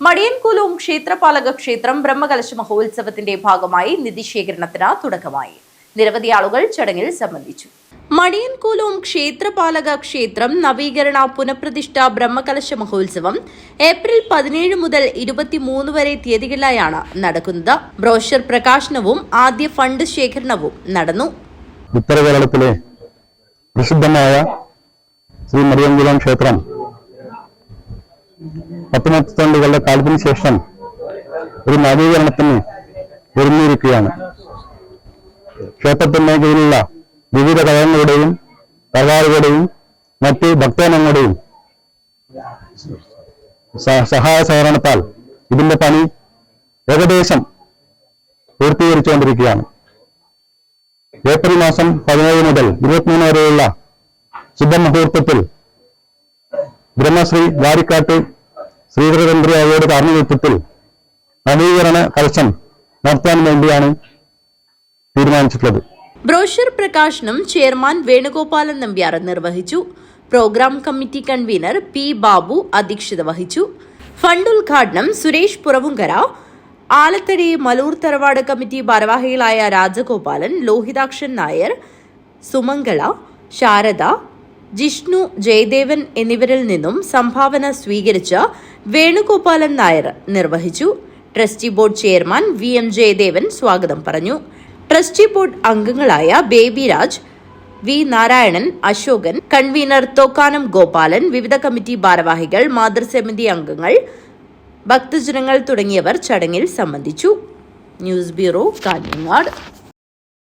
മടിയൻകുലം ക്ഷേത്രപാലക ക്ഷേത്രം ബ്രഹ്മകലശ മഹോത്സവത്തിന്റെ ഭാഗമായി നിധിശേഖരണത്തിന് തുടക്കമായി. നിരവധി ആളുകൾ ചടങ്ങിൽ സംബന്ധിച്ചു. മടിയൻകുലം ക്ഷേത്രപാലക ക്ഷേത്രം നവീകരണ പുനഃപ്രതിഷ്ഠ ബ്രഹ്മകലശ മഹോത്സവം ഏപ്രിൽ 17 മുതൽ 23 വരെ തീയതികളിലായാണ് നടക്കുന്നത്. ബ്രോഷർ പ്രകാശനവും ആദ്യ ഫണ്ട് ശേഖരണവും നടന്നു. ഉത്തര കേരളത്തിലെ പ്രസിദ്ധമായ ശ്രീ മടിയൻകുലം ക്ഷേത്രം 10 നൂറ്റാണ്ടുകളുടെ കാലത്തിന് ശേഷം ഒരു നവീകരണത്തിന് ഒരുങ്ങിയിരിക്കുകയാണ്. ക്ഷേത്രത്തിന് കീഴിലുള്ള വിവിധ ഘടകങ്ങളുടെയും സർക്കാരുകളുടെയും മറ്റ് ഭക്തജനങ്ങളുടെയും സഹായ സഹകരണത്താൽ ഇതിന്റെ പണി ഏകദേശം പൂർത്തീകരിച്ചുകൊണ്ടിരിക്കുകയാണ്. ഏപ്രിൽ മാസം 17 മുതൽ 23 വരെയുള്ള ശുഭമുഹൂർത്തത്തിൽ ബ്രഹ്മശ്രീ വാരിക്കാട്ട് ശ്രീധരചന്ദ്രയുടെ കാർമ്മികത്വത്തിൽ നവീകരണ കലശം നടത്താൻ വേണ്ടിയാണ് തീരുമാനിച്ചിട്ടുള്ളത്. ബ്രോഷർ പ്രകാശനം ചെയർമാൻ വേണുഗോപാലൻ നമ്പ്യാർ നിർവഹിച്ചു. Programme committee convener P Babu അധ്യക്ഷത വഹിച്ചു. ഫണ്ട് ഉദ്ഘാടനം സുരേഷ് പുറവുങ്കര, ആലത്തടി മലൂർ തറവാട് കമ്മിറ്റി ഭാരവാഹികളായ രാജഗോപാലൻ, ലോഹിതാക്ഷൻ നായർ, സുമംഗള, ശാരദ, ജിഷ്ണു, ജയദേവൻ എന്നിവരിൽ നിന്നും സംഭാവന സ്വീകരിച്ച് വേണുഗോപാലൻ നായർ നിർവഹിച്ചു. Trustee board chairman VM Jayadevan സ്വാഗതം പറഞ്ഞു. ട്രസ്റ്റി ബോർഡ് അംഗങ്ങളായ ബേബി രാജ്, V നാരായണൻ, അശോകൻ, കൺവീനർ തോക്കാനം ഗോപാലൻ, വിവിധ കമ്മിറ്റി ഭാരവാഹികൾ, മാതൃസമിതി അംഗങ്ങൾ, ഭക്തജനങ്ങൾ തുടങ്ങിയവർ ചടങ്ങിൽ സംബന്ധിച്ചു. News bureau, Kanhangad.